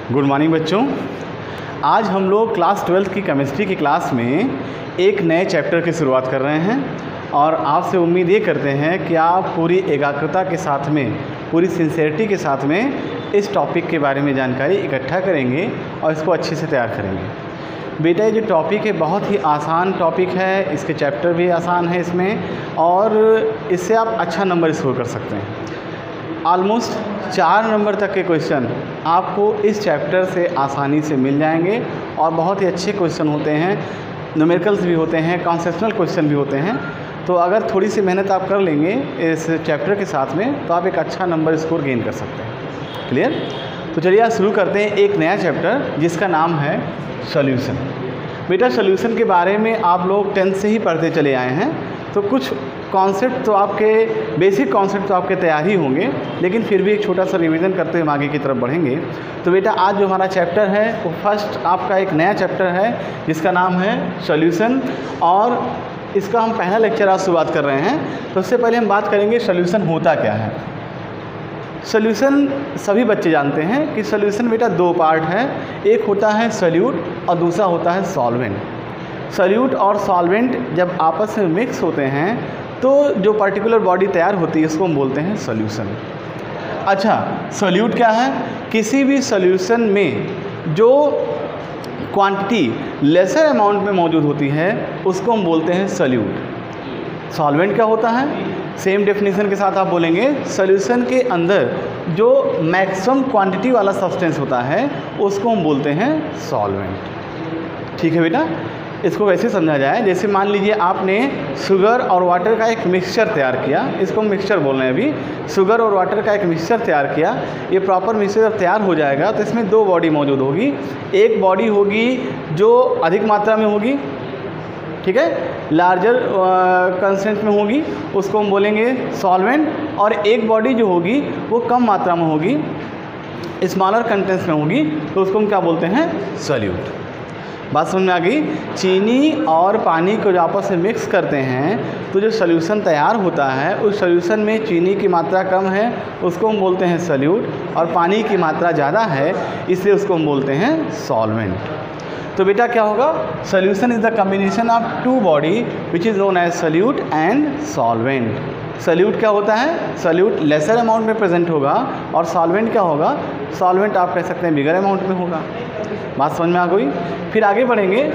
Good morning बच्चों। आज हम लोग क्लास 12 की केमिस्ट्री की क्लास में एक नए चैप्टर की शुरुआत कर रहे हैं और आपसे उम्मीद ये करते हैं कि आप पूरी एकाग्रता के साथ में, पूरी सिंसेरिटी के साथ में इस टॉपिक के बारे में जानकारी इकट्ठा करेंगे और इसको अच्छे से तैयार करेंगे। बेटा ये जो टॉपिक है बहुत ही आसान टॉपिक है, इसके चैप्टर भी आसान है इसमें, और इससे आप अच्छा नंबर स्कोर कर सकते हैं। ऑलमोस्ट 4 नंबर तक के क्वेश्चन आपको इस चैप्टर से आसानी से मिल जाएंगे और बहुत ही अच्छे क्वेश्चन होते हैं, न्यूमेरिकल्स भी होते हैं, कॉन्सेप्शनल क्वेश्चन भी होते हैं। तो अगर थोड़ी सी मेहनत आप कर लेंगे इस चैप्टर के साथ में तो आप एक अच्छा नंबर स्कोर गेन कर सकते हैं। क्लियर? तो चलिए आज शुरू करते हैं एक नया चैप्टर जिसका नाम है सॉल्यूशन। बेटा सॉल्यूशन के बारे में आप लोग 10th से ही पढ़ते चले आए हैं, तो कुछ कॉन्सेप्ट तो आपके बेसिक कॉन्सेप्ट तो आपके तैयार ही होंगे, लेकिन फिर भी एक छोटा सा रिवीजन करते हुए आगे की तरफ बढ़ेंगे। तो बेटा आज जो हमारा चैप्टर है वो फर्स्ट आपका एक नया चैप्टर है जिसका नाम है सॉल्यूशन, और इसका हम पहला लेक्चर आज शुरुआत कर रहे हैं। तो उससे पहले हम बात करेंगे सॉल्यूशन होता क्या है। सॉल्यूशन सभी बच्चे जानते हैं कि सॉल्यूशन बेटा 2 पार्ट है, एक होता है सॉल्यूट और दूसरा होता है सॉल्वेंट। सॉल्यूट और सॉल्वेंट जब आपस में मिक्स होते हैं तो जो पर्टिकुलर बॉडी तैयार होती है उसको हम बोलते हैं सॉल्यूशन। अच्छा, सॉल्यूट क्या है? किसी भी सॉल्यूशन में जो क्वांटिटी लेसर अमाउंट में मौजूद होती है उसको हम बोलते हैं सॉल्यूट। सॉल्वेंट क्या होता है? सेम डेफिनेशन के साथ आप बोलेंगे सॉल्यूशन के अंदर जो मैक्सिमम क्वांटिटी वाला सब्सटेंस होता है उसको हम बोलते हैं सॉल्वेंट। ठीक है बेटा, इसको वैसे समझा जाए जैसे मान लीजिए आपने शुगर और वाटर का एक मिक्सचर तैयार किया, इसको हम मिक्सचर बोल रहे हैं अभी। शुगर और वाटर का एक मिक्सचर तैयार किया, ये प्रॉपर मिक्सचर जब तैयार हो जाएगा तो इसमें 2 बॉडी मौजूद होगी। एक बॉडी होगी जो अधिक मात्रा में होगी, ठीक है, लार्जर कंसेंट में होगी, उसको हम बोलेंगे सॉल्वेंट, और एक बॉडी जो होगी वो कम मात्रा में होगी, स्मॉलर कंटेंट्स में होगी, तो उसको हम क्या बोलते हैं? सॉल्यूट। बात समझ में आ गई? चीनी और पानी को जो आपस में मिक्स करते हैं तो जो सॉल्यूशन तैयार होता है उस सॉल्यूशन में चीनी की मात्रा कम है, उसको हम बोलते हैं सॉल्यूट, और पानी की मात्रा ज़्यादा है इसलिए उसको हम बोलते हैं सॉल्वेंट। तो बेटा क्या होगा? Solution is the combination of 2 body which is known as solute and solvent. Solute क्या होता है? सॉल्यूट लेसर अमाउंट में प्रेजेंट होगा, और सॉल्वेंट क्या होगा? सॉल्वेंट आप कह सकते हैं बिगर अमाउंट में होगा। बात समझ में आ गई? फिर आगे बढ़ेंगे।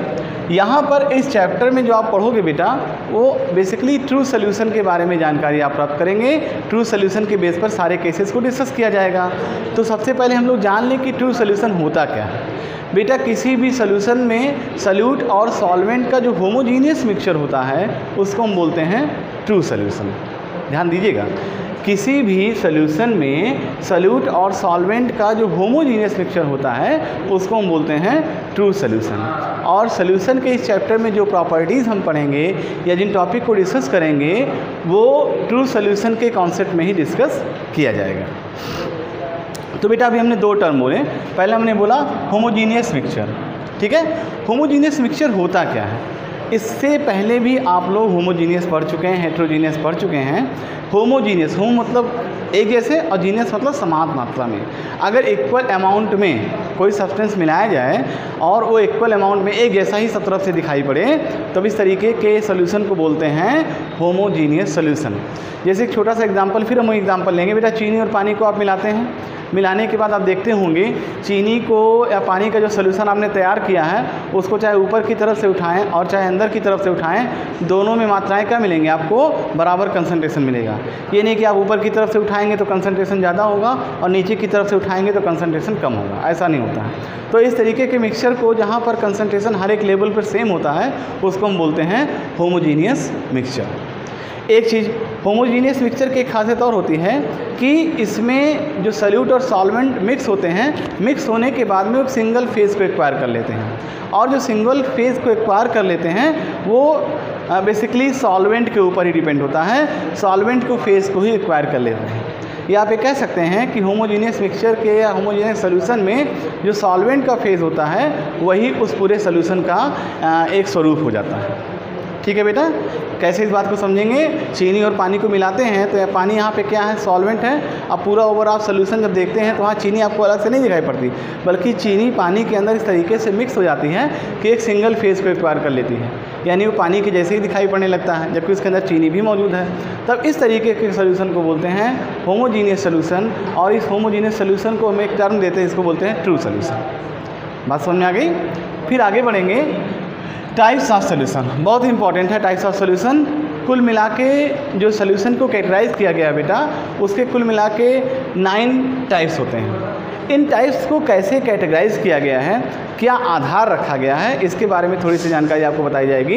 यहाँ पर इस चैप्टर में जो आप पढ़ोगे बेटा वो बेसिकली ट्रू सॉल्यूशन के बारे में जानकारी आप प्राप्त करेंगे। ट्रू सॉल्यूशन के बेस पर सारे केसेस को डिस्कस किया जाएगा। तो सबसे पहले हम लोग जान लें कि ट्रू सॉल्यूशन होता क्या है। बेटा किसी भी सॉल्यूशन में सॉल्यूट और सॉल्वेंट का जो होमोजीनियस मिक्सचर होता है उसको हम बोलते हैं ट्रू सॉल्यूशन। ध्यान दीजिएगा, किसी भी सॉल्यूशन में सॉल्यूट और सॉल्वेंट का जो होमोजीनियस मिक्सचर होता है उसको हम बोलते हैं ट्रू सॉल्यूशन। और सॉल्यूशन के इस चैप्टर में जो प्रॉपर्टीज़ हम पढ़ेंगे या जिन टॉपिक को डिस्कस करेंगे वो ट्रू सॉल्यूशन के कॉन्सेप्ट में ही डिस्कस किया जाएगा। तो बेटा अभी हमने 2 टर्म बोले। पहले हमने बोला होमोजीनियस मिक्सचर, ठीक है। होमोजीनियस मिक्सचर होता क्या है? इससे पहले भी आप लोग होमोजीनियस पढ़ चुके हैं, हेट्रोजीनियस पढ़ चुके हैं। होमोजीनियस, होम मतलब एक जैसे, और जीनियस मतलब समान मात्रा में। अगर इक्वल अमाउंट में कोई सब्सटेंस मिलाया जाए और वो इक्वल अमाउंट में एक जैसा ही सब तरफ से दिखाई पड़े तो इस तरीके के सॉल्यूशन को बोलते हैं होमोजीनियस सॉल्यूशन। जैसे एक छोटा सा एग्जांपल, फिर हम एग्जांपल लेंगे। बेटा चीनी और पानी को आप मिलाते हैं, मिलाने के बाद आप देखते होंगे चीनी को या पानी का जो सॉल्यूशन आपने तैयार किया है उसको चाहे ऊपर की तरफ से उठाएं और चाहे अंदर की तरफ से उठाएं, दोनों में मात्राएं क्या मिलेंगी? आपको बराबर कंसंट्रेशन मिलेगा। ये नहीं कि आप ऊपर की तरफ से उठाएंगे तो कंसंट्रेशन ज़्यादा होगा और नीचे की तरफ से उठाएंगे तो कंसंट्रेशन कम होगा, ऐसा नहीं होता है। तो इस तरीके के मिक्सचर को जहाँ पर कंसंट्रेशन हर एक लेवल पर सेम होता है उसको हम बोलते हैं होमोजीनियस मिक्सचर। एक चीज़ होमोजीनियस मिक्सचर की एक खासियत और होती है कि इसमें जो सॉल्यूट और सॉल्वेंट मिक्स होते हैं, मिक्स होने के बाद में वो सिंगल फेज़ को एक्वायर कर लेते हैं, और जो सिंगल फेज़ को एक्वायर कर लेते हैं वो बेसिकली सॉल्वेंट के ऊपर ही डिपेंड होता है, सॉल्वेंट को फेज़ को ही एक्वायर कर लेते हैं। या आप ये कह सकते हैं कि होमोजीनियस मिक्सचर के या होमोजीनियस सॉल्यूशन में जो सॉल्वेंट का फेज़ होता है वही उस पूरे सॉल्यूशन का एक स्वरूप हो जाता है। ठीक है बेटा, कैसे इस बात को समझेंगे? चीनी और पानी को मिलाते हैं तो पानी यहाँ पे क्या है? सॉल्वेंट है। अब पूरा ओवर आप सोल्यूशन जब देखते हैं तो वहाँ चीनी आपको अलग से नहीं दिखाई पड़ती, बल्कि चीनी पानी के अंदर इस तरीके से मिक्स हो जाती है कि एक सिंगल फेज को एक्वायर कर लेती है, यानी वो पानी के जैसे ही दिखाई पड़ने लगता है, जबकि उसके अंदर चीनी भी मौजूद है। तब इस तरीके के सोल्यूशन को बोलते हैं होमोजीनियस सोल्यूशन, और इस होमोजीनियस सोल्यूशन को हम एक टर्म देते हैं, इसको बोलते हैं ट्रू सोल्यूशन। बात समझ में आ गई? फिर आगे बढ़ेंगे। टाइप्स ऑफ सोल्यूशन बहुत इंपॉर्टेंट है। टाइप्स ऑफ सोल्यूशन कुल मिला के जो सोल्यूशन को कैटेगराइज किया गया है बेटा, उसके कुल मिला के 9 टाइप्स होते हैं। इन टाइप्स को कैसे कैटेगराइज किया गया है, क्या आधार रखा गया है, इसके बारे में थोड़ी सी जानकारी आपको बताई जाएगी।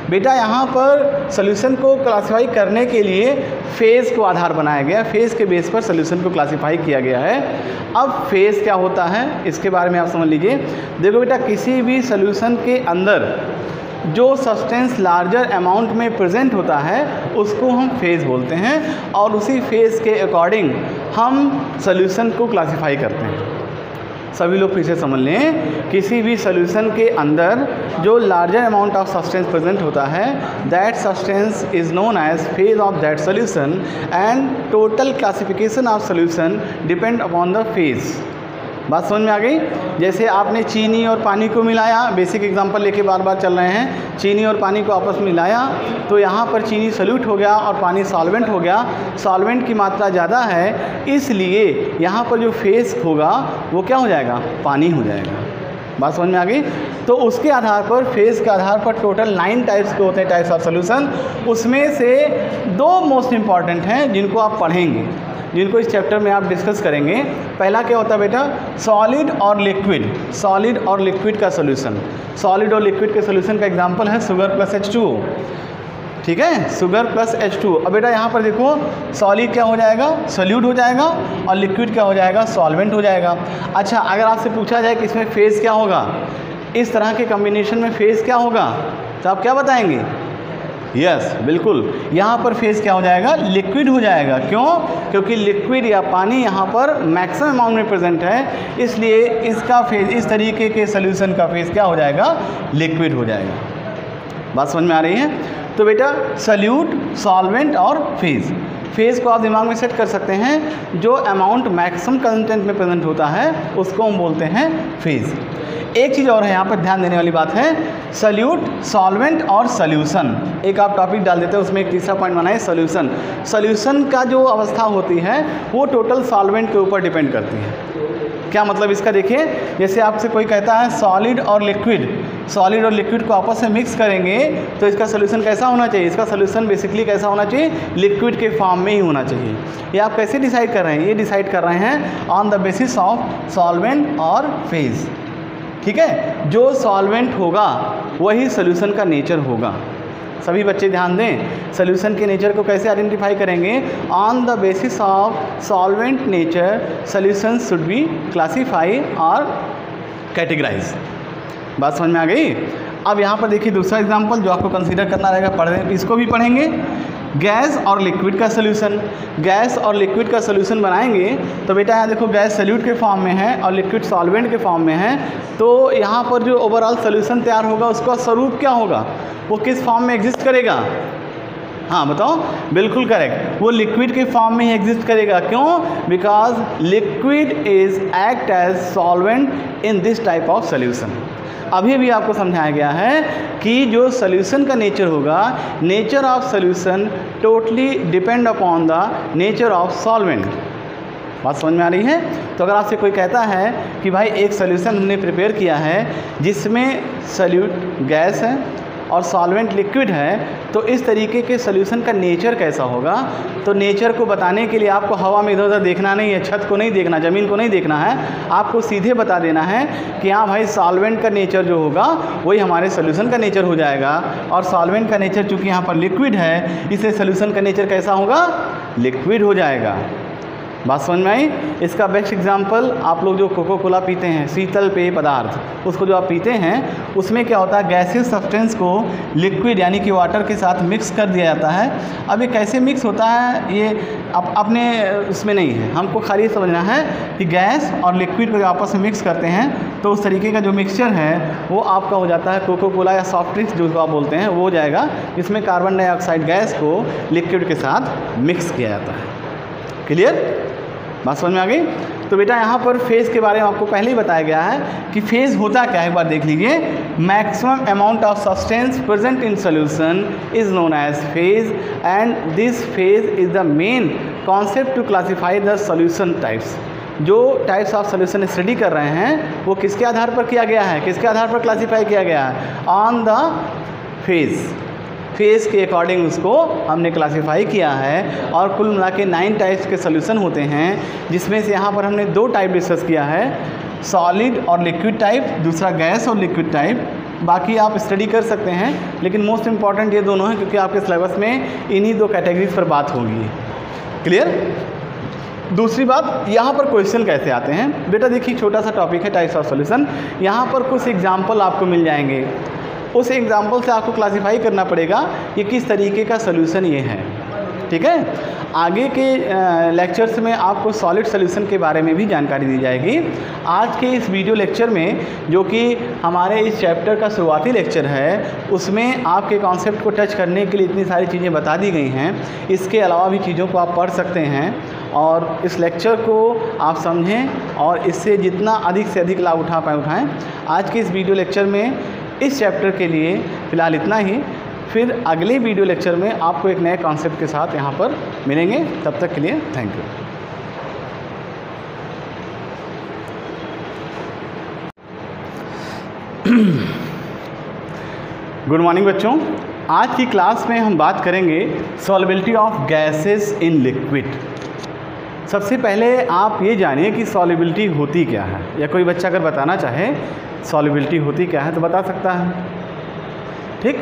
बेटा यहाँ पर सोल्यूशन को क्लासीफाई करने के लिए फेज़ को आधार बनाया गया, फेज़ के बेस पर सोल्यूशन को क्लासीफाई किया गया है। अब फेज़ क्या होता है इसके बारे में आप समझ लीजिए। देखो बेटा, किसी भी सोल्यूशन के अंदर जो सब्सटेंस लार्जर अमाउंट में प्रेजेंट होता है उसको हम फेज़ बोलते हैं, और उसी फेज़ के अकॉर्डिंग हम सोल्यूशन को क्लासीफाई करते हैं। सभी लोग फिर से समझ लें, किसी भी सोल्यूशन के अंदर जो larger amount of substance present होता है, that substance is known as phase of that solution, and total classification of solution depend upon the phase. बात समझ में आ गई? जैसे आपने चीनी और पानी को मिलाया, बेसिक एग्जांपल लेके बार बार चल रहे हैं, चीनी और पानी को आपस में मिलाया तो यहाँ पर चीनी सॉल्यूट हो गया और पानी सॉल्वेंट हो गया। सॉल्वेंट की मात्रा ज़्यादा है, इसलिए यहाँ पर जो फेस होगा वो क्या हो जाएगा? पानी हो जाएगा। बात समझ में आ गई? तो उसके आधार पर, फेज़ के आधार पर टोटल 9 टाइप्स के होते हैं, टाइप्स ऑफ सोल्यूशन। उसमें से 2 मोस्ट इम्पॉर्टेंट हैं जिनको आप पढ़ेंगे, जिनको इस चैप्टर में आप डिस्कस करेंगे। पहला क्या होता है बेटा? सॉलिड और लिक्विड। सॉलिड और लिक्विड का सोल्यूशन। सॉलिड और लिक्विड के सोल्यूशन का एग्जांपल है शुगर प्लस H2O। ठीक है, शुगर प्लस H2O। अब बेटा यहाँ पर देखो, सॉलिड क्या हो जाएगा? सोल्यूट हो जाएगा, और लिक्विड क्या हो जाएगा? सॉल्वेंट हो जाएगा। अच्छा, अगर आपसे पूछा जाए कि इसमें फेज़ क्या होगा, इस तरह के कॉम्बिनेशन में फेज़ क्या होगा, तो आप क्या बताएंगे? यस, बिल्कुल, यहाँ पर फेज़ क्या हो जाएगा? लिक्विड हो जाएगा। क्यों? क्योंकि लिक्विड या पानी यहाँ पर मैक्सिमम अमाउंट में प्रेजेंट है, इसलिए इसका फेज़, इस तरीके के सोल्यूशन का फेज़ क्या हो जाएगा? लिक्विड हो जाएगा। बात समझ में आ रही है? तो बेटा, सॉल्यूट, सॉल्वेंट और फेज़। फेज़ को आप दिमाग में सेट कर सकते हैं, जो अमाउंट मैक्सिमम कंटेंट में प्रेजेंट होता है उसको हम बोलते हैं फेज़। एक चीज़ और है यहाँ पर ध्यान देने वाली बात है, सॉल्यूट, सॉल्वेंट और सॉल्यूशन। एक आप टॉपिक डाल देते हैं, उसमें एक तीसरा पॉइंट बनाए सॉल्यूशन। सॉल्यूशन का जो अवस्था होती है वो टोटल सॉल्वेंट के ऊपर डिपेंड करती है। क्या मतलब इसका? देखिए, जैसे आपसे कोई कहता है सॉलिड और लिक्विड, सॉलिड और लिक्विड को आपस में मिक्स करेंगे तो इसका सोल्यूशन कैसा होना चाहिए? इसका सोल्यूशन बेसिकली कैसा होना चाहिए? लिक्विड के फॉर्म में ही होना चाहिए। ये आप कैसे डिसाइड कर रहे हैं? ये डिसाइड कर रहे हैं on the basis of solvent और फेज़। ठीक है, जो सॉल्वेंट होगा वही सोल्यूशन का नेचर होगा। सभी बच्चे ध्यान दें, सोल्यूशन के नेचर को कैसे आइडेंटिफाई करेंगे? On the basis of solvent nature solution should be classify और कैटेगराइज। बात समझ में आ गई? अब यहाँ पर देखिए दूसरा एग्जांपल जो आपको कंसीडर करना रहेगा, पढ़ इसको भी पढ़ेंगे। गैस और लिक्विड का सोल्यूशन। गैस और लिक्विड का सोल्यूशन बनाएंगे तो बेटा यहाँ देखो, गैस सॉल्यूट के फॉर्म में है और लिक्विड सॉल्वेंट के फॉर्म में है, तो यहाँ पर जो ओवरऑल सोल्यूशन तैयार होगा उसका स्वरूप क्या होगा? वो किस फॉर्म में एग्जिस्ट करेगा? हाँ बताओ, बिल्कुल करेक्ट, वो लिक्विड के फॉर्म में ही एग्जिस्ट करेगा। क्यों? Because liquid is act as solvent in this type of solution. अभी भी आपको समझाया गया है कि जो सोल्यूशन का नेचर होगा, nature of solution totally depend upon the nature of solvent. बात समझ में आ रही है? तो अगर आपसे कोई कहता है कि भाई एक सोल्यूशन हमने प्रिपेयर किया है जिसमें सोल्यूट गैस है और सॉल्वेंट लिक्विड है, तो इस तरीके के सोल्यूशन का नेचर कैसा होगा? तो नेचर को बताने के लिए आपको हवा में इधर उधर देखना नहीं है, छत को नहीं देखना, ज़मीन को नहीं देखना है, आपको सीधे बता देना है कि हाँ भाई सॉल्वेंट का नेचर जो होगा वही हमारे सोल्यूशन का नेचर हो जाएगा। और सॉल्वेंट का नेचर चूँकि यहाँ पर लिक्विड है, इससे सोल्यूशन का नेचर कैसा होगा? लिक्विड हो जाएगा। बात समझ में आई? इसका बेस्ट एग्जांपल आप लोग जो कोको कोला पीते हैं, शीतल पेय पदार्थ, उसको जो आप पीते हैं उसमें क्या होता है, गैसियस सब्सटेंस को लिक्विड यानी कि वाटर के साथ मिक्स कर दिया जाता है। अब ये कैसे मिक्स होता है ये अपने उसमें नहीं है, हमको खाली समझना है कि गैस और लिक्विड को आपस में मिक्स करते हैं तो उस तरीके का जो मिक्सचर है वो आपका हो जाता है कोको कोला या सॉफ्ट ड्रिंक्स जो आप बोलते हैं वो हो जाएगा, जिसमें कार्बन डाइऑक्साइड गैस को लिक्विड के साथ मिक्स किया जाता है। क्लियर? बात समझ में आ गई? तो बेटा यहाँ पर फेज़ के बारे में आपको पहले ही बताया गया है कि फेज़ होता क्या है, एक बार देख लीजिए। Maximum amount of substance present in solution is known as phase and this phase is the main concept to classify the solution types. जो टाइप्स ऑफ सोल्यूशन स्टडी कर रहे हैं वो किसके आधार पर किया गया है, किसके आधार पर क्लासीफाई किया गया है? ऑन द फेज़ के अकॉर्डिंग उसको हमने क्लासीफाई किया है। और कुल मिला के 9 टाइप्स के सोल्यूशन होते हैं, जिसमें से यहाँ पर हमने 2 टाइप डिस्कस किया है, सॉलिड और लिक्विड टाइप, दूसरा गैस और लिक्विड टाइप। बाकी आप स्टडी कर सकते हैं, लेकिन मोस्ट इंपॉर्टेंट ये दोनों हैं क्योंकि आपके सिलेबस में इन्हीं 2 कैटेगरीज पर बात होगी। क्लियर? दूसरी बात, यहाँ पर क्वेश्चन कैसे आते हैं बेटा, देखिए छोटा सा टॉपिक है टाइप्स ऑफ सोल्यूशन। यहाँ पर कुछ एग्जाम्पल आपको मिल जाएंगे, उस एग्जाम्पल से आपको क्लासीफाई करना पड़ेगा कि किस तरीके का सोल्यूशन ये है। ठीक है? आगे के लेक्चर्स में आपको सॉलिड सोल्यूशन के बारे में भी जानकारी दी जाएगी। आज के इस वीडियो लेक्चर में, जो कि हमारे इस चैप्टर का शुरुआती लेक्चर है, उसमें आपके कॉन्सेप्ट को टच करने के लिए इतनी सारी चीज़ें बता दी गई हैं। इसके अलावा भी चीज़ों को आप पढ़ सकते हैं और इस लेक्चर को आप समझें और इससे जितना अधिक से अधिक लाभ उठा पाए उठाएँ। आज के इस वीडियो लेक्चर में इस चैप्टर के लिए फ़िलहाल इतना ही। फिर अगले वीडियो लेक्चर में आपको एक नए कॉन्सेप्ट के साथ यहाँ पर मिलेंगे। तब तक के लिए थैंक यू। गुड मॉर्निंग बच्चों, आज की क्लास में हम बात करेंगे solubility of gases in liquid. सबसे पहले आप ये जानिए कि सॉल्युबिलिटी होती क्या है, या कोई बच्चा अगर बताना चाहे सॉल्युबिलिटी होती क्या है तो बता सकता है। ठीक,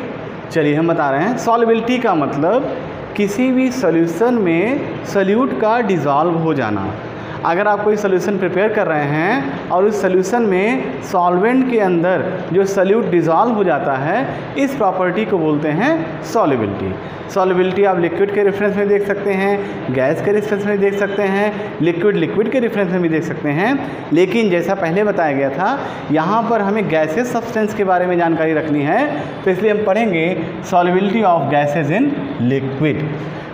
चलिए हम बता रहे हैं। सॉल्युबिलिटी का मतलब किसी भी सॉल्यूशन में सॉल्यूट का डिज़ोल्व हो जाना। अगर आप कोई सॉल्यूशन प्रिपेयर कर रहे हैं और उस सॉल्यूशन में सॉल्वेंट के अंदर जो सॉल्यूट डिज़ोल्व हो जाता है, इस प्रॉपर्टी को बोलते हैं सॉल्युबिलिटी। सॉल्युबिलिटी आप लिक्विड के रेफरेंस में देख सकते हैं, गैस के रेफरेंस में देख सकते हैं, लिक्विड के रेफरेंस में भी देख सकते हैं। लेकिन जैसा पहले बताया गया था, यहाँ पर हमें गैसेस सब्सटेंस के बारे में जानकारी रखनी है, तो इसलिए हम पढ़ेंगे solubility of gases in liquid.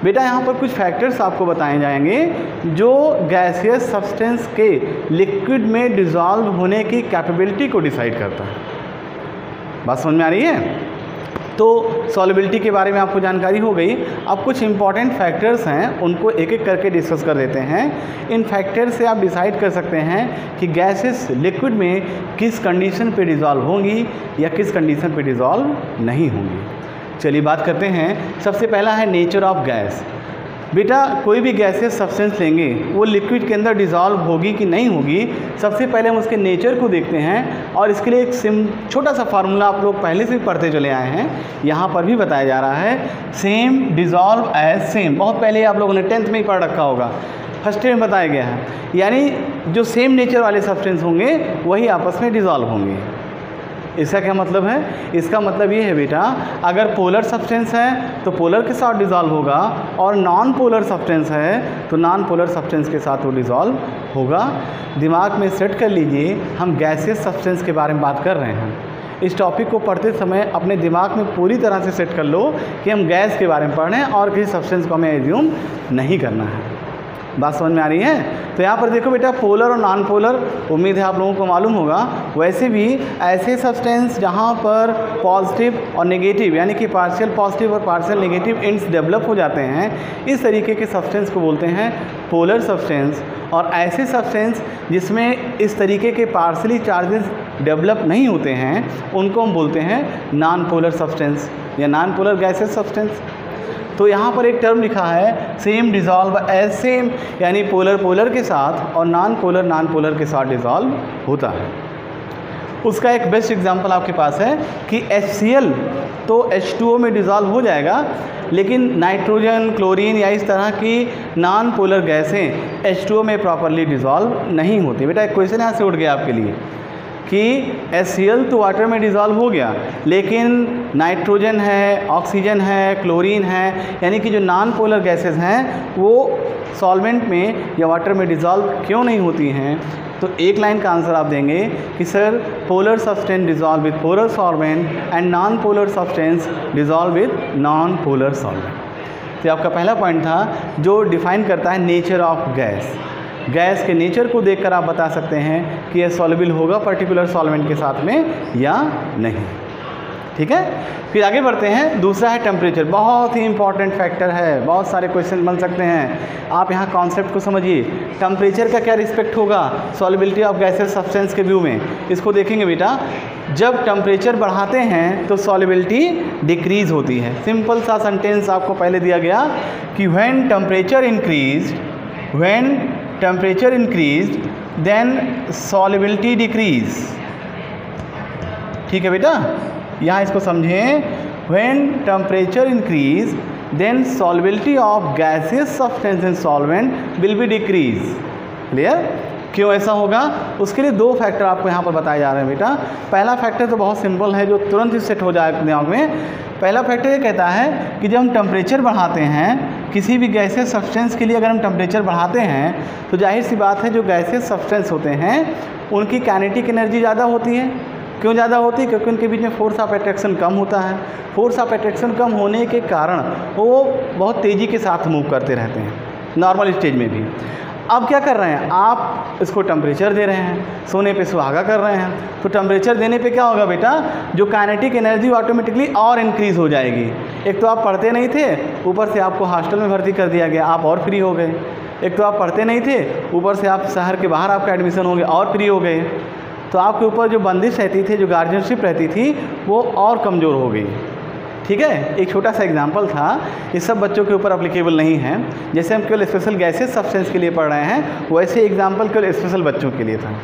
बेटा यहाँ पर कुछ फैक्टर्स आपको बताए जाएंगे जो गैसियस सब्सटेंस के लिक्विड में डिज़ोल्व होने की कैपेबिलिटी को डिसाइड करता है। बात समझ में आ रही है? तो सॉल्युबिलिटी के बारे में आपको जानकारी हो गई। अब कुछ इंपॉर्टेंट फैक्टर्स हैं, उनको एक एक करके डिस्कस कर देते हैं। इन फैक्टर से आप डिसाइड कर सकते हैं कि गैसेस लिक्विड में किस कंडीशन पे डिज़ोल्व होंगी या किस कंडीशन पे डिज़ोल्व नहीं होंगी। चलिए बात करते हैं। सबसे पहला है नेचर ऑफ गैस। बेटा कोई भी गैसेस सब्सटेंस लेंगे वो लिक्विड के अंदर डिज़ोल्व होगी कि नहीं होगी, सबसे पहले हम उसके नेचर को देखते हैं। और इसके लिए एक छोटा सा फार्मूला आप लोग पहले से भी पढ़ते चले आए हैं, यहाँ पर भी बताया जा रहा है, सेम डिज़ोल्व एज सेम। बहुत पहले आप लोगों ने 10th में ही पढ़ रखा होगा, फर्स्ट ईयर में बताया गया है। यानी जो सेम नेचर वाले सब्सटेंस होंगे वही आपस में डिज़ोल्व होंगे। इसका क्या मतलब है? इसका मतलब ये है बेटा, अगर पोलर सब्सटेंस है तो पोलर के साथ डिज़ोल्व होगा, और नॉन पोलर सब्सटेंस है तो नॉन पोलर सब्सटेंस के साथ वो डिज़ोल्व होगा। दिमाग में सेट कर लीजिए, हम गैसियस सब्सटेंस के बारे में बात कर रहे हैं। इस टॉपिक को पढ़ते समय अपने दिमाग में पूरी तरह से सेट कर लो कि हम गैस के बारे में पढ़ रहे हैं और किसी सब्सटेंस को हमें एज्यूम नहीं करना है। बात समझ में आ रही है? तो यहाँ पर देखो बेटा, पोलर और नॉन पोलर, उम्मीद है आप लोगों को मालूम होगा। वैसे भी ऐसे सब्सटेंस जहाँ पर पॉजिटिव और नेगेटिव यानी कि पार्शियल पॉजिटिव और पार्शियल नेगेटिव इंड्स डेवलप हो जाते हैं, इस तरीके के सब्सटेंस को बोलते हैं पोलर सब्सटेंस। और ऐसे सब्सटेंस जिसमें इस तरीके के पार्शियली चार्जेस डेवलप नहीं होते हैं, उनको हम बोलते हैं नॉन पोलर सब्सटेंस या नॉन पोलर गैसेस सब्सटेंस। तो यहाँ पर एक टर्म लिखा है सेम डिज़ोल्व एज सेम, यानी पोलर पोलर के साथ और नॉन पोलर के साथ डिज़ोल्व होता है। उसका एक बेस्ट एग्जांपल आपके पास है कि HCl तो H2O में डिज़ोल्व हो जाएगा, लेकिन नाइट्रोजन, क्लोरीन या इस तरह की नॉन पोलर गैसें H2O में प्रॉपरली डिज़ोल्व नहीं होती। बेटा एक क्वेश्चन यहाँ से उठ गया आपके लिए कि HCl तो वाटर में डिज़ोल्व हो गया, लेकिन नाइट्रोजन है, ऑक्सीजन है, क्लोरीन है, यानी कि जो नॉन पोलर गैसेस हैं वो सॉल्वेंट में या वाटर में डिज़ोल्व क्यों नहीं होती हैं? तो एक लाइन का आंसर आप देंगे कि sir polar substance dissolve with polar solvent and non polar substance dissolve with non polar solvent. तो आपका पहला पॉइंट था जो डिफाइन करता है नेचर ऑफ गैस। गैस के नेचर को देखकर आप बता सकते हैं कि यह सॉल्युबल होगा पर्टिकुलर सॉल्वेंट के साथ में या नहीं। ठीक है, फिर आगे बढ़ते हैं। दूसरा है टेम्परेचर, बहुत ही इंपॉर्टेंट फैक्टर है, बहुत सारे क्वेश्चन बन सकते हैं। आप यहाँ कॉन्सेप्ट को समझिए, टेम्परेचर का क्या रिस्पेक्ट होगा सॉल्युबिलिटी ऑफ गैसेस सब्सटेंस के व्यू में, इसको देखेंगे बेटा। जब टेम्परेचर बढ़ाते हैं तो सॉल्युबिलिटी डिक्रीज होती है। सिंपल सा सेंटेंस आपको पहले दिया गया कि when temperature increase then solubility decrease. ठीक है बेटा, यहाँ इसको समझें, when temperature increase then solubility of gases substance in solvent will be decrease. Clear? क्यों ऐसा होगा? उसके लिए दो फैक्टर आपको यहाँ पर बताए जा रहे हैं बेटा। पहला फैक्टर तो बहुत सिंपल है जो तुरंत ही सेट हो जाए दिमाग में। पहला फैक्टर ये कहता है कि जब हम टेम्परेचर बढ़ाते हैं किसी भी गैसेस सब्सटेंस के लिए, अगर हम टेम्परेचर बढ़ाते हैं तो जाहिर सी बात है जो गैसेस सब्सटेंस होते हैं उनकी काइनेटिक एनर्जी ज़्यादा होती है। क्यों ज़्यादा होती है? क्योंकि उनके बीच में फोर्स ऑफ अट्रैक्शन कम होता है। फोर्स ऑफ अट्रैक्शन कम होने के कारण वो बहुत तेज़ी के साथ मूव करते रहते हैं नॉर्मल स्टेज में भी। अब क्या कर रहे हैं आप? इसको टेम्परेचर दे रहे हैं, सोने पे सुहागा कर रहे हैं। तो टेम्परेचर देने पे क्या होगा बेटा? जो काइनेटिक एनर्जी ऑटोमेटिकली और इंक्रीज़ हो जाएगी। एक तो आप पढ़ते नहीं थे, ऊपर से आपको हॉस्टल में भर्ती कर दिया गया, आप और फ्री हो गए। एक तो आप पढ़ते नहीं थे, ऊपर से आप शहर के बाहर आपका एडमिशन हो गया और फ्री हो गए। तो आपके ऊपर जो बंदिश रहती थी, जो गार्जियनशिप रहती थी, वो और कमज़ोर हो गई। ठीक है, एक छोटा सा एग्जांपल था, ये सब बच्चों के ऊपर अप्लीकेबल नहीं है। जैसे हम केवल स्पेशल गैसेस सब्सटेंस के लिए पढ़ रहे हैं, वैसे एग्जांपल केवल स्पेशल बच्चों के लिए था।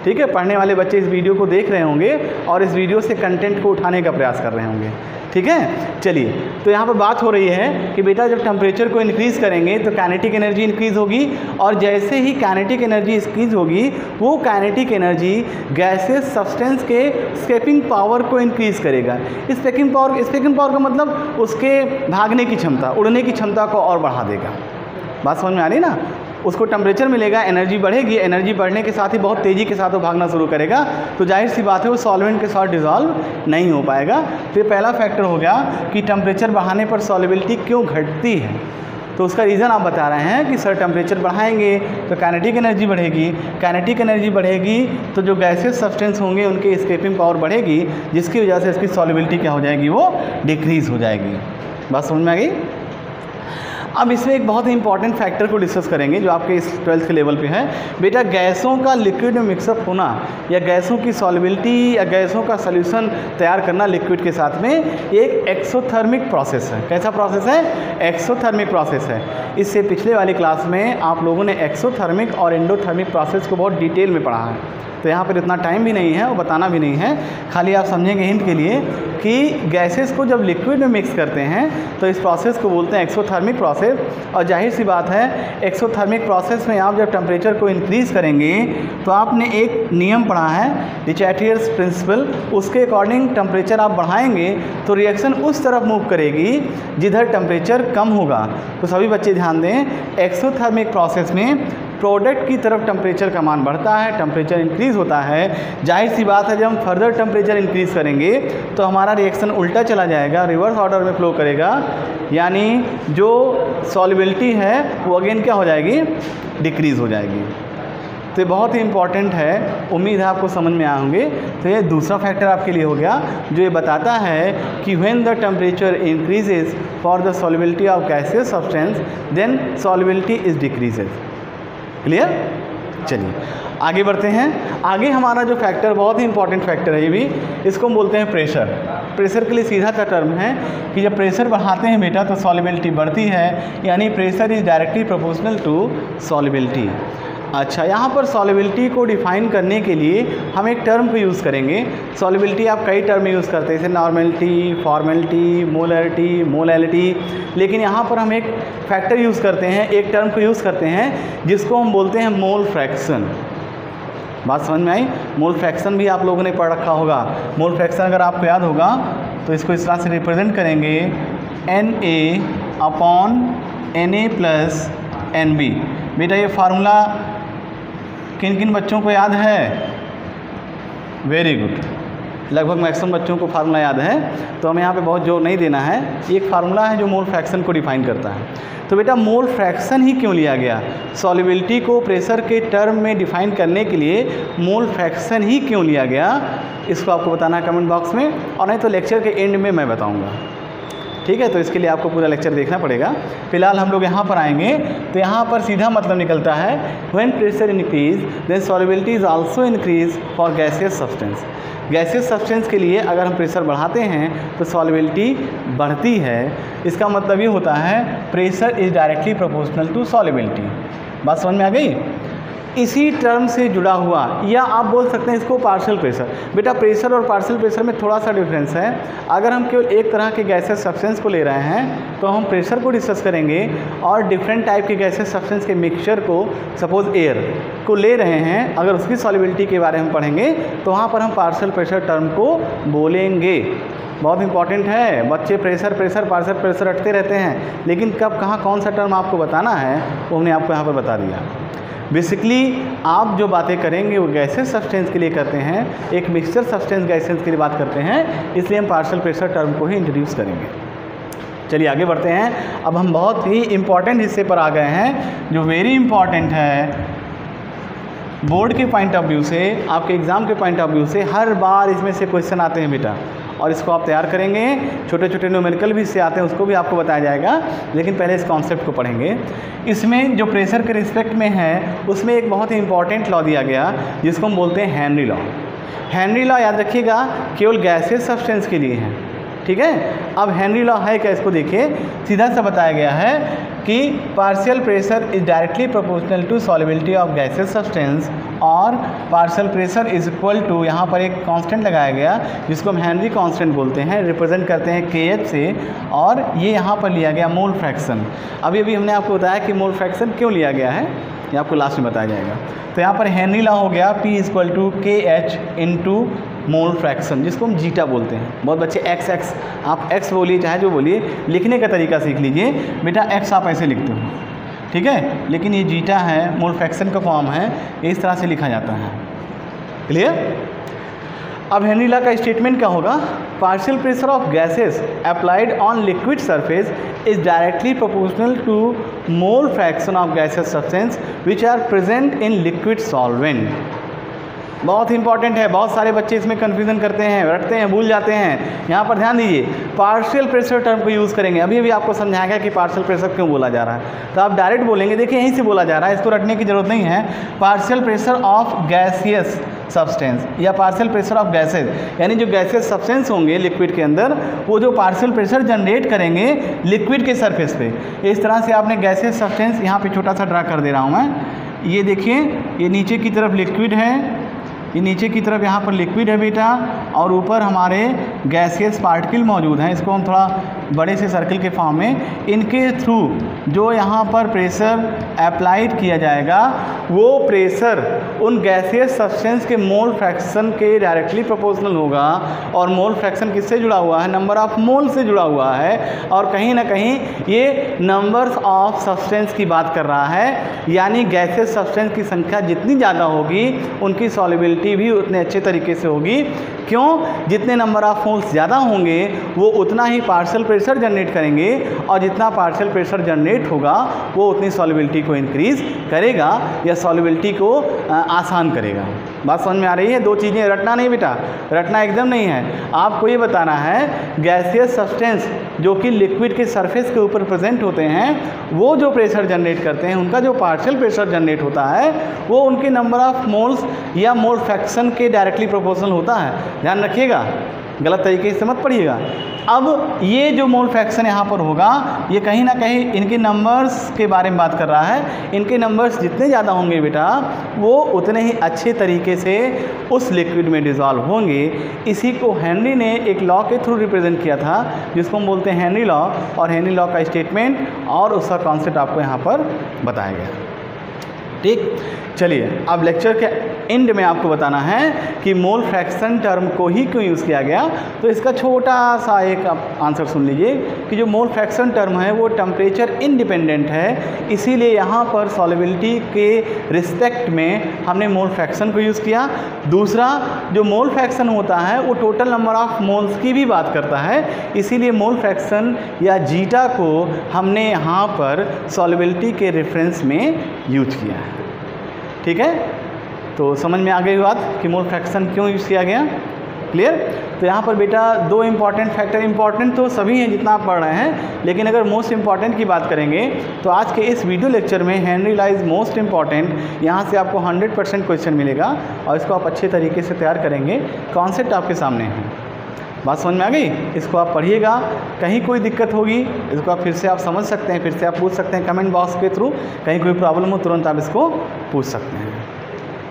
ठीक है, पढ़ने वाले बच्चे इस वीडियो को देख रहे होंगे और इस वीडियो से कंटेंट को उठाने का प्रयास कर रहे होंगे। ठीक है, चलिए, तो यहाँ पर बात हो रही है कि बेटा जब टेम्परेचर को इंक्रीज़ करेंगे तो काइनेटिक एनर्जी इंक्रीज़ होगी, और जैसे ही काइनेटिक एनर्जी इंक्रीज़ होगी वो काइनेटिक एनर्जी गैसेस सब्सटेंस के स्केपिंग पावर को इंक्रीज़ करेगा। स्केपिंग पावर का मतलब उसके भागने की क्षमता, उड़ने की क्षमता को और बढ़ा देगा। बात समझ में आ रही ना? उसको टेम्परेचर मिलेगा, एनर्जी बढ़ेगी, एनर्जी बढ़ने के साथ ही बहुत तेज़ी के साथ वो भागना शुरू करेगा। तो जाहिर सी बात है वो सॉल्वेंट के साथ डिज़ोल्व नहीं हो पाएगा। तो ये पहला फैक्टर हो गया कि टेम्परेचर बढ़ाने पर सॉल्युबिलिटी क्यों घटती है। तो उसका रीज़न आप बता रहे हैं कि सर टेम्परेचर बढ़ाएंगे तो काइनेटिक एनर्जी बढ़ेगी, काइनेटिक एनर्जी बढ़ेगी तो जो गैसेस सब्सटेंस होंगे उनके एस्केपिंग पावर बढ़ेगी, जिसकी वजह से इसकी सॉल्युबिलिटी क्या हो जाएगी? वो डिक्रीज़ हो जाएगी। बात समझ में आ गई? अब इसमें एक बहुत ही इंपॉर्टेंट फैक्टर को डिस्कस करेंगे जो आपके इस 12th के लेवल पे है। बेटा गैसों का लिक्विड में मिक्सअप होना या गैसों की सॉल्युबिलिटी या गैसों का सॉल्यूशन तैयार करना लिक्विड के साथ में एक एक्सोथर्मिक प्रोसेस है। कैसा प्रोसेस है? एक्सोथर्मिक प्रोसेस है। इससे पिछले वाली क्लास में आप लोगों ने एक्सोथर्मिक और एंडोथर्मिक प्रोसेस को बहुत डिटेल में पढ़ा है, तो यहाँ पर इतना टाइम भी नहीं है और बताना भी नहीं है। खाली आप समझेंगे हिंट के लिए कि गैसेस को जब लिक्विड में मिक्स करते हैं तो इस प्रोसेस को बोलते हैं एक्सोथर्मिक प्रोसेस। और जाहिर सी बात है एक्सोथर्मिक प्रोसेस में आप जब टेम्परेचर को इंक्रीज़ करेंगे तो आपने एक नियम पढ़ा है, डिचैटियर्स प्रिंसिपल, उसके अकॉर्डिंग टेम्परेचर आप बढ़ाएंगे तो रिएक्शन उस तरफ मूव करेगी जिधर टेम्परेचर कम होगा। तो सभी बच्चे ध्यान दें, एक्सोथर्मिक प्रोसेस में प्रोडक्ट की तरफ टेम्परेचर का मान बढ़ता है, टेम्परेचर इंक्रीज़ होता है। जाहिर सी बात है जब हम फर्दर टेम्परेचर इंक्रीज़ करेंगे तो हमारा रिएक्शन उल्टा चला जाएगा, रिवर्स ऑर्डर में फ्लो करेगा, यानी जो सॉल्युबिलिटी है वो अगेन क्या हो जाएगी? डिक्रीज़ हो जाएगी। तो ये बहुत ही इंपॉर्टेंट है, उम्मीद है आपको समझ में आए होंगे। तो ये दूसरा फैक्टर आपके लिए हो गया जो ये बताता है कि when the temperature increases for the solubility of gaseous substance then solubility is decreases. Clear? चलिए आगे बढ़ते हैं। आगे हमारा जो फैक्टर बहुत ही इंपॉर्टेंट फैक्टर है, ये भी इसको हम बोलते हैं प्रेशर। प्रेशर के लिए सीधा सा टर्म है कि जब प्रेशर बढ़ाते हैं बेटा तो सॉल्युबिलिटी बढ़ती है, यानी pressure is directly proportional to solubility. अच्छा, यहाँ पर सॉल्युबिलिटी को डिफाइन करने के लिए हम एक टर्म को यूज़ करेंगे। सॉल्युबिलिटी आप कई टर्म यूज़ करते हैं, जैसे नॉर्मेलिटी, फॉर्मेलिटी, मोलरिटी, मोलैलिटी, लेकिन यहाँ पर हम एक फैक्टर यूज़ करते हैं, एक टर्म को यूज़ करते हैं जिसको हम बोलते हैं मोल फ्रैक्शन। बात समझ में आई? मोल फ्रैक्शन भी आप लोगों ने पढ़ रखा होगा। मोल फ्रैक्शन अगर आपको याद होगा तो इसको इस तरह से रिप्रेजेंट करेंगे Na/Na+NB। बेटा ये फार्मूला किन किन बच्चों को याद है? वेरी गुड, लगभग मैक्सिमम बच्चों को फार्मूला याद है, तो हमें यहाँ पे बहुत जोर नहीं देना है। एक फार्मूला है जो मोल फ्रैक्शन को डिफाइन करता है। तो बेटा मोल फ्रैक्शन ही क्यों लिया गया? सॉल्युबिलिटी को प्रेशर के टर्म में डिफाइन करने के लिए मोल फ्रैक्शन ही क्यों लिया गया, इसको आपको बताना है कमेंट बॉक्स में, और नहीं तो लेक्चर के एंड में मैं बताऊँगा। ठीक है, तो इसके लिए आपको पूरा लेक्चर देखना पड़ेगा। फिलहाल हम लोग यहाँ पर आएंगे तो यहाँ पर सीधा मतलब निकलता है when pressure increase then solubility is also increase for gaseous substance. Gaseous substance के लिए अगर हम प्रेशर बढ़ाते हैं तो सॉल्युबिलिटी बढ़ती है। इसका मतलब ये होता है pressure is directly proportional to solubility. बात समझ में आ गई? इसी टर्म से जुड़ा हुआ, या आप बोल सकते हैं इसको पार्शियल प्रेशर। बेटा प्रेशर और पार्शियल प्रेशर में थोड़ा सा डिफरेंस है। अगर हम केवल एक तरह के गैसेस सब्सटेंस को ले रहे हैं तो हम प्रेशर को डिस्कस करेंगे, और डिफरेंट टाइप के गैसेस सब्सटेंस के मिक्सचर को, सपोज एयर को ले रहे हैं, अगर उसकी सॉल्युबिलिटी के बारे में पढ़ेंगे तो वहाँ पर हम पार्शियल प्रेशर टर्म को बोलेंगे। बहुत इंपॉर्टेंट है, बच्चे प्रेशर प्रेशर पार्शियल प्रेशर रटते रहते हैं, लेकिन कब कहाँ कौन सा टर्म आपको बताना है वो हमने आपको यहाँ पर बता दिया। बेसिकली आप जो बातें करेंगे वो गैसेस सब्सटेंस के लिए करते हैं, एक मिक्सचर सब्सटेंस गैसेस के लिए बात करते हैं, इसलिए हम पार्शियल प्रेशर टर्म को ही इंट्रोड्यूस करेंगे। चलिए आगे बढ़ते हैं। अब हम बहुत ही इंपॉर्टेंट हिस्से पर आ गए हैं जो वेरी इंपॉर्टेंट है बोर्ड के पॉइंट ऑफ व्यू से, आपके एग्ज़ाम के पॉइंट ऑफ व्यू से। हर बार इसमें से क्वेश्चन आते हैं बेटा, और इसको आप तैयार करेंगे। छोटे छोटे न्यूमेरिकल भी इससे आते हैं, उसको भी आपको बताया जाएगा, लेकिन पहले इस कॉन्सेप्ट को पढ़ेंगे। इसमें जो प्रेशर के रिस्पेक्ट में है उसमें एक बहुत ही इंपॉर्टेंट लॉ दिया गया जिसको हम बोलते हैं हेनरी लॉ। हेनरी लॉ याद रखिएगा केवल गैसेस सब्सटेंस के लिए है, ठीक है। अब हेनरी लॉ है क्या, इसको देखिए। सीधा सा बताया गया है कि partial pressure is directly proportional to solubility of gases substance, और partial pressure is equal to, यहाँ पर एक कांस्टेंट लगाया गया जिसको हम हेनरी कांस्टेंट बोलते हैं, रिप्रेजेंट करते हैं KH से, और ये यहाँ पर लिया गया मोल फ्रैक्शन। अभी अभी हमने आपको बताया कि मोल फ्रैक्शन क्यों लिया गया है, ये आपको लास्ट में बताया जाएगा। तो यहाँ पर हेनरी लॉ हो गया P = KH × मोल फ्रैक्शन, जिसको हम जीटा बोलते हैं। बहुत बच्चे x आप x बोलिए चाहे जो बोलिए, लिखने का तरीका सीख लीजिए। बेटा x आप ऐसे लिखते हो, ठीक है, लेकिन ये जीटा है, मोल फ्रैक्शन का फॉर्म है, इस तरह से लिखा जाता है। क्लियर? अब हेनरी लॉ का स्टेटमेंट क्या होगा? Partial pressure of gases applied on liquid surface is directly proportional to mole fraction of gases substance which are present in liquid solvent. बहुत इंपॉर्टेंट है, बहुत सारे बच्चे इसमें कन्फ्यूजन करते हैं, रटते हैं, भूल जाते हैं। यहाँ पर ध्यान दीजिए, पार्शियल प्रेशर टर्म को यूज़ करेंगे। अभी अभी आपको समझाएगा कि पार्शियल प्रेशर क्यों बोला जा रहा है, तो आप डायरेक्ट बोलेंगे, देखिए यहीं से बोला जा रहा है, इसको रटने की जरूरत नहीं है। Partial pressure of gaseous substance या पार्शियल प्रेशर ऑफ गैसेस, यानी जो गैसियस सब्सटेंस होंगे लिक्विड के अंदर, वो जो पार्शियल प्रेशर जनरेट करेंगे लिक्विड के सरफेस पे। इस तरह से आपने गैसियस सब्सटेंस, यहाँ पे छोटा सा ड्रा कर दे रहा हूँ मैं, ये देखिए, ये नीचे की तरफ लिक्विड है, ये नीचे की तरफ यहाँ पर लिक्विड है बेटा, और ऊपर हमारे गैसियस पार्टिकल मौजूद हैं। इसको हम थोड़ा बड़े से सर्कल के फॉर्म में, इनके थ्रू जो यहाँ पर प्रेशर अप्लाइड किया जाएगा वो प्रेशर उन गैसियस सब्सटेंस के मोल फ्रैक्शन के डायरेक्टली प्रोपोर्शनल होगा। और मोल फ्रैक्शन किससे जुड़ा हुआ है? नंबर ऑफ मोल से जुड़ा हुआ है, और कहीं ना कहीं ये नंबर्स ऑफ सब्सटेंस की बात कर रहा है, यानी गैसियस सब्सटेंस की संख्या जितनी ज़्यादा होगी उनकी सॉल्युबिलिटी भी उतने अच्छे तरीके से होगी। क्यों? जितने नंबर ऑफ मोल्स ज़्यादा होंगे वो उतना ही पार्शियल प्रेशर जनरेट करेंगे, और जितना पार्शियल प्रेशर जनरेट होगा वो उतनी सॉल्युबिलिटी को इंक्रीज़ करेगा या सॉल्युबिलिटी को आसान करेगा। बात समझ में आ रही है? दो चीज़ें, रटना नहीं बेटा, रटना एकदम नहीं है। आपको ये बताना है गैसियस सब्सटेंस जो कि लिक्विड के सरफेस के ऊपर प्रेजेंट होते हैं, वो जो प्रेशर जनरेट करते हैं, उनका जो पार्शियल प्रेशर जनरेट होता है वो उनके नंबर ऑफ मोल्स या मोल फ्रैक्शन के डायरेक्टली प्रोपोर्शनल होता है। ध्यान रखिएगा, गलत तरीके से मत पढ़िएगा। अब ये जो मोल फ्रैक्शन यहाँ पर होगा, ये कहीं ना कहीं इनके नंबर्स के बारे में बात कर रहा है। इनके नंबर्स जितने ज़्यादा होंगे बेटा, वो उतने ही अच्छे तरीके से उस लिक्विड में डिज़ोल्व होंगे। इसी को हेनरी ने एक लॉ के थ्रू रिप्रेजेंट किया था, जिसको हम बोलते हैं हेनरी लॉ, और हेनरी लॉ का स्टेटमेंट और उसका कॉन्सेप्ट आपको यहाँ पर बताया गया। ठीक, चलिए अब लेक्चर के एंड में आपको बताना है कि मोल फ्रैक्शन टर्म को ही क्यों यूज़ किया गया। तो इसका छोटा सा एक आंसर सुन लीजिए कि जो मोल फ्रैक्शन टर्म है वो टेम्परेचर इंडिपेंडेंट है, इसीलिए यहाँ पर सॉल्युबिलिटी के रिस्पेक्ट में हमने मोल फ्रैक्शन को यूज़ किया। दूसरा, जो मोल फ्रैक्शन होता है वो टोटल नंबर ऑफ मोल्स की भी बात करता है, इसीलिए मोल फ्रैक्शन या जीटा को हमने यहाँ पर सॉल्युबिलिटी के रेफरेंस में यूज किया है। ठीक है, तो समझ में आ गई बात कि मोल फ्रैक्शन क्यों यूज़ किया गया। क्लियर। तो यहाँ पर बेटा दो इम्पॉर्टेंट फैक्टर, इम्पॉर्टेंट तो सभी हैं जितना आप पढ़ रहे हैं, लेकिन अगर मोस्ट इम्पॉर्टेंट की बात करेंगे तो आज के इस वीडियो लेक्चर में Henry law is most important. यहाँ से आपको 100% क्वेश्चन मिलेगा और इसको आप अच्छे तरीके से तैयार करेंगे। कॉन्सेप्ट आपके सामने है, बात समझ में आ गई। इसको आप पढ़िएगा, कहीं कोई दिक्कत होगी इसको आप फिर से आप समझ सकते हैं, फिर से आप पूछ सकते हैं कमेंट बॉक्स के थ्रू। कहीं कोई प्रॉब्लम हो तुरंत आप इसको पूछ सकते हैं।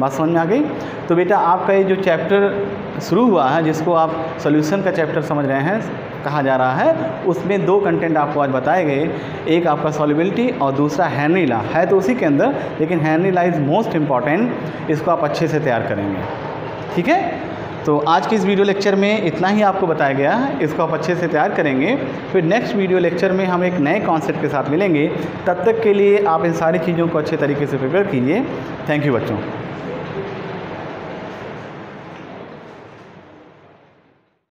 बात समझ में आ गई। तो बेटा आपका ये जो चैप्टर शुरू हुआ है, जिसको आप सॉल्यूशन का चैप्टर समझ रहे हैं कहा जा रहा है, उसमें दो कंटेंट आपको आज बताए गए। एक आपका सॉल्युबिलिटी और दूसरा हेनरी लॉ है, तो उसी के अंदर, लेकिन Henry law is most important. इसको आप अच्छे से तैयार करेंगे। ठीक है, तो आज के इस वीडियो लेक्चर में इतना ही आपको बताया गया है, इसको आप अच्छे से तैयार करेंगे। फिर नेक्स्ट वीडियो लेक्चर में हम एक नए कॉन्सेप्ट के साथ मिलेंगे। तब तक के लिए आप इन सारी चीज़ों को अच्छे तरीके से प्रिपेयर कीजिए। थैंक यू बच्चों।